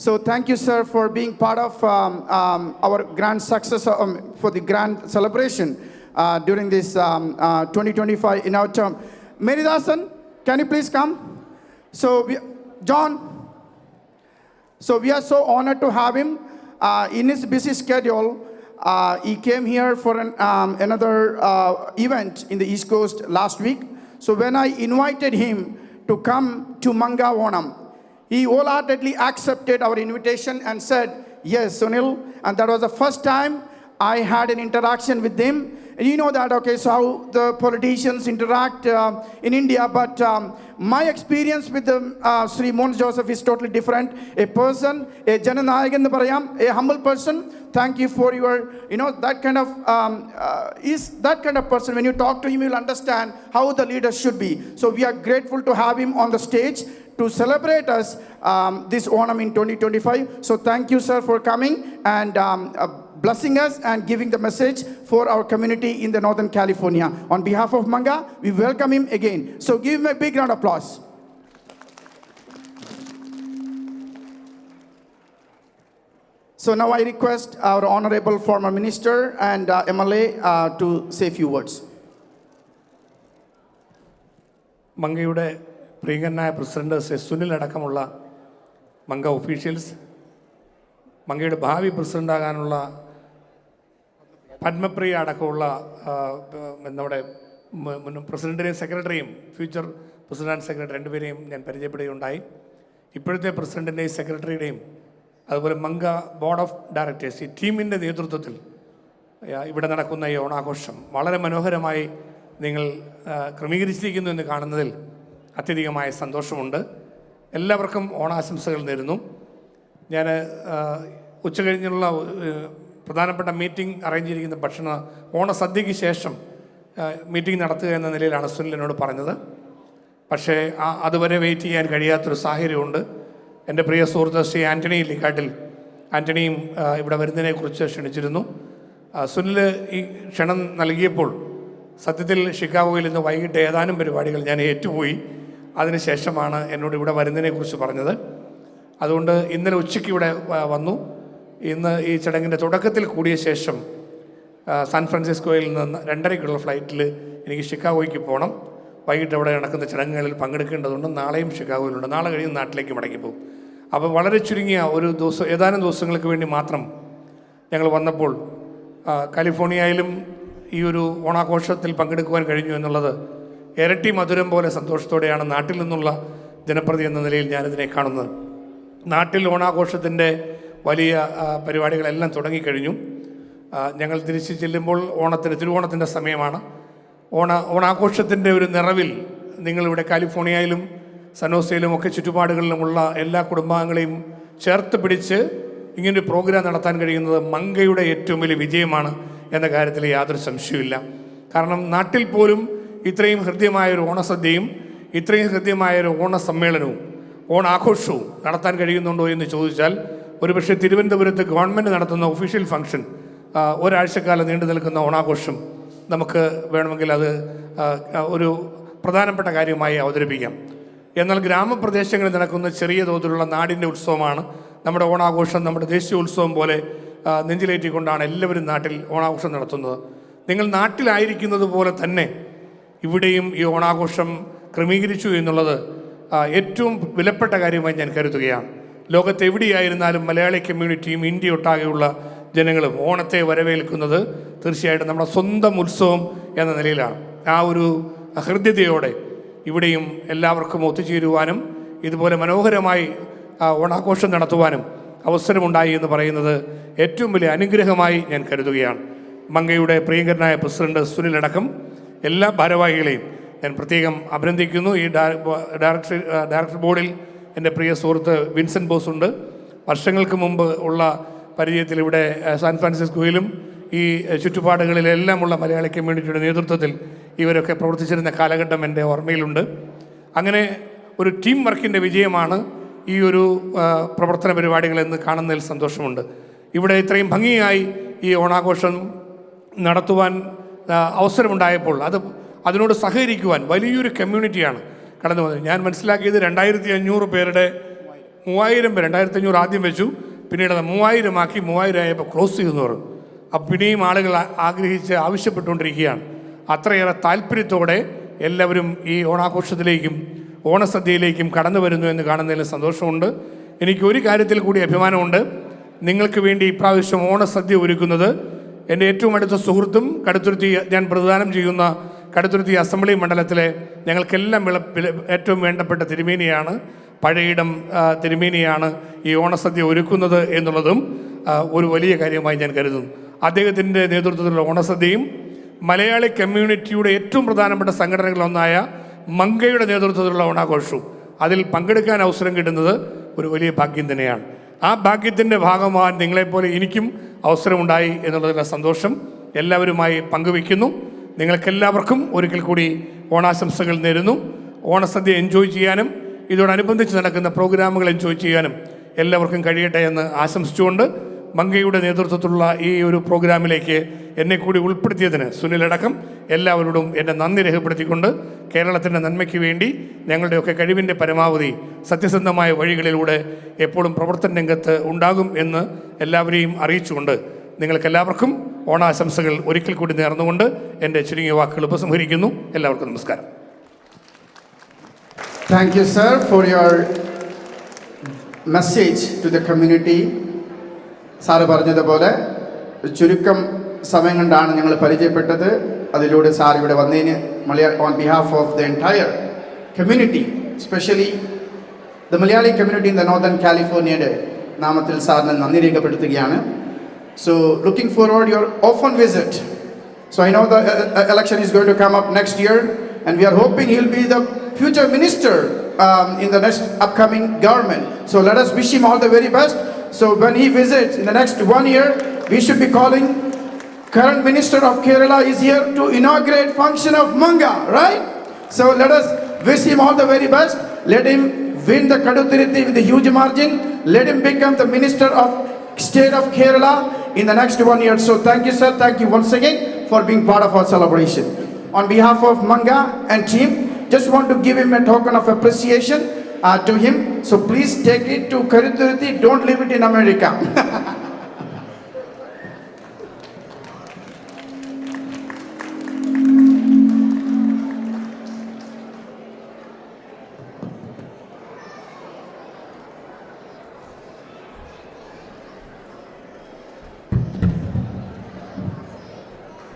So thank you, sir, for being part of our grand success for the grand celebration during this 2025 in our term. Meridasan, can you please come? So, John, so we are so honored to have him. In his busy schedule, he came here for another event in the East Coast last week. So when I invited him to come to Manga Onam, he wholeheartedly accepted our invitation and said, yes, Sunil. And that was the first time I had an interaction with him. And you know that, okay, so how the politicians interact in India. But my experience with Sri Mons Joseph is totally different. A person, a Jananayagan Parayam, a humble person. Thank you for your, that kind of, is that kind of person. When you talk to him, you will understand how the leader should be. So we are grateful to have him on the stage to celebrate us this Onam in 2025. So thank you, sir, for coming and blessing us and giving the message for our community in the Northern California. On behalf of Manga, we welcome him again. So give him a big round of applause. So now I request our Honorable former Minister and MLA to say a few words. മങ്കയുടെ പ്രിയങ്കരനായ president Sunil അടക്കമുള്ള മങ്ക officials, മങ്കയുടെ ഭാവി പ്രസിഡൻ്റാകാനുള്ള പത്മപ്രിയ അടക്കമുള്ള നമ്മുടെ പ്രസിഡന്റിനെയും സെക്രട്ടറിയും future president and secretary രണ്ടുപേരെയും ഞാൻ പരിചയപ്പെടുകയുണ്ടായി. ഇപ്പോഴത്തെ പ്രസിഡന്റിൻ്റെയും സെക്രട്ടറിയുടെയും അതുപോലെ മങ്ക ബോർഡ് ഓഫ് ഡയറക്ടേഴ്സ് ഈ ടീമിൻ്റെ നേതൃത്വത്തിൽ ഇവിടെ നടക്കുന്ന ഈ ഓണാഘോഷം വളരെ മനോഹരമായി നിങ്ങൾ ക്രമീകരിച്ചിരിക്കുന്നു എന്ന് കാണുന്നതിൽ അത്യധികമായ സന്തോഷമുണ്ട്. എല്ലാവർക്കും ഓണാശംസകൾ നേരുന്നു. ഞാൻ ഉച്ചകഴിഞ്ഞുള്ള പ്രധാനപ്പെട്ട മീറ്റിംഗ് അറേഞ്ച് ചെയ്തിരിക്കുന്ന ഭക്ഷണ ഓണസദ്യയ്ക്ക് ശേഷം മീറ്റിംഗ് നടത്തുക എന്ന നിലയിലാണ് സുനിൽ എന്നോട് പറഞ്ഞത്. പക്ഷേ അതുവരെ വെയിറ്റ് ചെയ്യാൻ കഴിയാത്തൊരു സാഹചര്യമുണ്ട്. എൻ്റെ പ്രിയ സുഹൃത്ത് ശ്രീ ആൻ്റണി ലിക്കാട്ടിൽ, ആൻ്റണിയും ഇവിടെ വരുന്നതിനെക്കുറിച്ച് ക്ഷണിച്ചിരുന്നു. സുനിൽ ഈ ക്ഷണം നൽകിയപ്പോൾ സത്യത്തിൽ ഷിക്കാഗോയിൽ ഇന്ന് വൈകിട്ട് ഏതാനും പരിപാടികൾ ഞാൻ ഏറ്റുപോയി. അതിനുശേഷമാണ് എന്നോട് ഇവിടെ വരുന്നതിനെക്കുറിച്ച് പറഞ്ഞത്. അതുകൊണ്ട് ഇന്നലെ ഉച്ചയ്ക്ക് ഇവിടെ വന്നു. ഇന്ന് ഈ ചടങ്ങിൻ്റെ തുടക്കത്തിൽ കൂടിയ ശേഷം സാൻ ഫ്രാൻസിസ്കോയിൽ നിന്ന് 2:30-ക്കുള്ള ഫ്ലൈറ്റിൽ എനിക്ക് ഷിക്കാഗോയ്ക്ക് പോകണം. വൈകിട്ട് അവിടെ നടക്കുന്ന ചടങ്ങുകളിൽ പങ്കെടുക്കേണ്ടതുണ്ട്. നാളെയും ഷിക്കാഗോയിലുണ്ട്. നാളെ കഴിഞ്ഞ് നാട്ടിലേക്ക് മടങ്ങിപ്പോകും. അപ്പോൾ വളരെ ചുരുങ്ങിയ ഒരു ദിവസം, ഏതാനും ദിവസങ്ങൾക്ക് വേണ്ടി മാത്രം ഞങ്ങൾ വന്നപ്പോൾ കാലിഫോർണിയയിലും ഈ ഒരു ഓണാഘോഷത്തിൽ പങ്കെടുക്കുവാൻ കഴിഞ്ഞു എന്നുള്ളത് ഇരട്ടി മധുരം പോലെ സന്തോഷത്തോടെയാണ് നാട്ടിൽ നിന്നുള്ള ജനപ്രതി എന്ന നിലയിൽ ഞാനിതിനെ കാണുന്നത്. നാട്ടിൽ ഓണാഘോഷത്തിൻ്റെ വലിയ പരിപാടികളെല്ലാം തുടങ്ങിക്കഴിഞ്ഞു. ഞങ്ങൾ തിരിച്ചു ചെല്ലുമ്പോൾ തിരുവോണത്തിൻ്റെ സമയമാണ്. ഓണാഘോഷത്തിൻ്റെ ഒരു നിറവിൽ നിങ്ങളിവിടെ കാലിഫോർണിയയിലും സനോസയിലും ഒക്കെ ചുറ്റുപാടുകളിലുമുള്ള എല്ലാ കുടുംബാംഗങ്ങളെയും ചേർത്ത് പിടിച്ച് ഇങ്ങനൊരു പ്രോഗ്രാം നടത്താൻ കഴിയുന്നത് മങ്കയുടെ ഏറ്റവും വലിയ വിജയമാണ് എന്ന കാര്യത്തിൽ യാതൊരു സംശയമില്ല. കാരണം നാട്ടിൽ പോലും ഇത്രയും ഹൃദ്യമായൊരു ഓണസദ്യയും ഇത്രയും ഹൃദ്യമായൊരു ഓണസമ്മേളനവും ഓണാഘോഷവും നടത്താൻ കഴിയുന്നുണ്ടോ എന്ന് ചോദിച്ചാൽ ഒരുപക്ഷെ തിരുവനന്തപുരത്ത് ഗവൺമെൻറ് നടത്തുന്ന ഒഫീഷ്യൽ ഫംഗ്ഷൻ ഒരാഴ്ചക്കാലം നീണ്ടു നിൽക്കുന്ന ഓണാഘോഷം നമുക്ക് വേണമെങ്കിൽ അത് ഒരു പ്രധാനപ്പെട്ട കാര്യമായി അവതരിപ്പിക്കാം. എന്നാൽ ഗ്രാമപ്രദേശങ്ങളിൽ നടക്കുന്ന ചെറിയ തോതിലുള്ള നാടിൻ്റെ ഉത്സവമാണ് നമ്മുടെ ഓണാഘോഷം. നമ്മുടെ ദേശീയ ഉത്സവം പോലെ നെഞ്ചിലേറ്റിക്കൊണ്ടാണ് എല്ലാവരും നാട്ടിൽ ഓണാഘോഷം നടത്തുന്നത്. നിങ്ങൾ നാട്ടിലായിരിക്കുന്നത് പോലെ തന്നെ ഇവിടെയും ഈ ഓണാഘോഷം ക്രമീകരിച്ചു എന്നുള്ളത് ഏറ്റവും വിലപ്പെട്ട കാര്യമായി ഞാൻ കരുതുകയാണ്. ലോകത്തെവിടെയായിരുന്നാലും മലയാളി കമ്മ്യൂണിറ്റിയും ഇന്ത്യ ഒട്ടാകെയുള്ള ജനങ്ങളും ഓണത്തെ വരവേൽക്കുന്നത് തീർച്ചയായിട്ടും നമ്മുടെ സ്വന്തം ഉത്സവം എന്ന നിലയിലാണ്. ആ ഒരു ഹൃദ്യതയോടെ ഇവിടെയും എല്ലാവർക്കും ഒത്തുചേരുവാനും ഇതുപോലെ മനോഹരമായി ഓണാഘോഷം നടത്തുവാനും അവസരമുണ്ടായി എന്ന് പറയുന്നത് ഏറ്റവും വലിയ അനുഗ്രഹമായി ഞാൻ കരുതുകയാണ്. മങ്കയുടെ പ്രിയങ്കരനായ പ്രസിഡന്റ് സുനിൽ അടക്കം എല്ലാ ഭാരവാഹികളെയും ഞാൻ പ്രത്യേകം അഭിനന്ദിക്കുന്നു. ഈ ഡയറക്ടർ ബോർഡിൽ എൻ്റെ പ്രിയ സുഹൃത്ത് വിൻസെൻ്റ് ബോസ് ഉണ്ട്. വർഷങ്ങൾക്ക് മുമ്പ് ഉള്ള പരിചയത്തിൽ ഇവിടെ സാൻ ഫ്രാൻസിസ്കോയിലും ഈ ചുറ്റുപാടുകളിലെല്ലാമുള്ള മലയാളി കമ്മ്യൂണിറ്റിയുടെ നേതൃത്വത്തിൽ ഇവരൊക്കെ പ്രവർത്തിച്ചിരുന്ന കാലഘട്ടം എൻ്റെ ഓർമ്മയിലുണ്ട്. അങ്ങനെ ഒരു ടീം വർക്കിൻ്റെ വിജയമാണ് ഈ ഒരു പ്രവർത്തന പരിപാടികളെന്ന് കാണുന്നതിൽ സന്തോഷമുണ്ട്. ഇവിടെ ഇത്രയും ഭംഗിയായി ഈ ഓണാഘോഷം നടത്തുവാൻ അവസരമുണ്ടായപ്പോൾ അതിനോട് സഹകരിക്കുവാൻ വലിയൊരു കമ്മ്യൂണിറ്റിയാണ് കടന്നു വന്നത്. ഞാൻ മനസ്സിലാക്കിയത് 2500 പേരുടെ 3000 പേർ, 2500 ആദ്യം വെച്ചു, പിന്നീട് അത് 3000 ആക്കി, 3000 ആയപ്പോൾ ക്ലോസ് ചെയ്തെന്ന് പറഞ്ഞു. അപ്പം പിന്നെയും ആളുകൾ ആഗ്രഹിച്ച് ആവശ്യപ്പെട്ടുകൊണ്ടിരിക്കുകയാണ്. അത്രയേറെ താല്പര്യത്തോടെ എല്ലാവരും ഈ ഓണാഘോഷത്തിലേക്കും ഓണസദ്യയിലേക്കും കടന്നു വരുന്നു എന്ന് കാണുന്നതിൽ സന്തോഷമുണ്ട്. എനിക്ക് ഒരു കാര്യത്തിൽ കൂടി അഭിമാനമുണ്ട്. നിങ്ങൾക്ക് വേണ്ടി ഇപ്രാവശ്യം ഓണസദ്യ ഒരുക്കുന്നത് എൻ്റെ ഏറ്റവും അടുത്ത സുഹൃത്തും കടുത്തുരുത്തി ഞാൻ പ്രദാനം ചെയ്യുന്ന കടുത്തുരുത്തി അസംബ്ലി മണ്ഡലത്തിലെ ഞങ്ങൾക്കെല്ലാം ഏറ്റവും വേണ്ടപ്പെട്ട തിരുമേനിയാണ്, പഴയിടം തിരുമേനിയാണ് ഈ ഓണസദ്യ ഒരുക്കുന്നത് എന്നുള്ളതും ഒരു വലിയ കാര്യമായി ഞാൻ കരുതുന്നു. അദ്ദേഹത്തിൻ്റെ നേതൃത്വത്തിലുള്ള ഓണസദ്യയും മലയാളി കമ്മ്യൂണിറ്റിയുടെ ഏറ്റവും പ്രധാനപ്പെട്ട സംഘടനകളൊന്നായ മങ്കയുടെ നേതൃത്വത്തിലുള്ള ഓണാഘോഷവും അതിൽ പങ്കെടുക്കാൻ അവസരം കിട്ടുന്നത് ഒരു വലിയ ഭാഗ്യം തന്നെയാണ്. ആ ഭാഗ്യത്തിൻ്റെ ഭാഗമാകാൻ നിങ്ങളെപ്പോലെ എനിക്കും അവസരമുണ്ടായി എന്നുള്ളതിൻ്റെ സന്തോഷം എല്ലാവരുമായി പങ്കുവയ്ക്കുന്നു. നിങ്ങൾക്കെല്ലാവർക്കും ഒരിക്കൽ കൂടി ഓണാശംസകൾ നേരുന്നു. ഓണസദ്യ എൻജോയ് ചെയ്യാനും ഇതോടനുബന്ധിച്ച് നടക്കുന്ന പ്രോഗ്രാമുകൾ എൻജോയ് ചെയ്യാനും എല്ലാവർക്കും കഴിയട്ടെ എന്ന് ആശംസിച്ചുകൊണ്ട് മങ്കയുടെ നേതൃത്വത്തിലുള്ള ഈ ഒരു പ്രോഗ്രാമിലേക്ക് എന്നെ കൂടി ഉൾപ്പെടുത്തിയതിന് സുനിലടക്കം എല്ലാവരോടും എൻ്റെ നന്ദി രേഖപ്പെടുത്തിക്കൊണ്ട് കേരളത്തിൻ്റെ നന്മയ്ക്ക് വേണ്ടി ഞങ്ങളുടെയൊക്കെ കഴിവിൻ്റെ പരമാവധി സത്യസന്ധമായ വഴികളിലൂടെ എപ്പോഴും പ്രവർത്തന രംഗത്ത് ഉണ്ടാകും എന്ന് എല്ലാവരെയും അറിയിച്ചുകൊണ്ട് നിങ്ങൾക്കെല്ലാവർക്കും ഓണാശംസകൾ ഒരിക്കൽ കൂടി നേർന്നുകൊണ്ട് എൻ്റെ ചുരുങ്ങിയ വാക്കുകൾ ഉപസംഹരിക്കുന്നു. എല്ലാവർക്കും നമസ്കാരം. Thank you, sir, for your message to the community. Sir പറഞ്ഞതുപോലെ ചുരുക്കം സമയം കൊണ്ടാണ് ഞങ്ങൾ പരിചയപ്പെട്ടത്. അതിലൂടെ സാർ ഇവിടെ വന്നതിന് on behalf of the entire community, especially the Malayali community in the Northern California നാമത്തിൽ സാറിന് നന്ദി രേഖപ്പെടുത്തുകയാണ്. So looking forward your often visit. So I know the election is going to come up next year and we are hoping he'll be the future minister in the next upcoming government. So let us wish him all the very best. So when he visits in the next 1 year, we should be calling current minister of Kerala is here to inaugurate function of Manga, right? So let us wish him all the very best. Let him win the Kadutirithi with a huge margin. Let him become the minister of state of Kerala in the next 1 year. So thank you, sir. Thank you once again for being part of our celebration. On behalf of Manga and team, just want to give him a token of appreciation to him. So please take it to Kadutirithi. Don't leave it in America.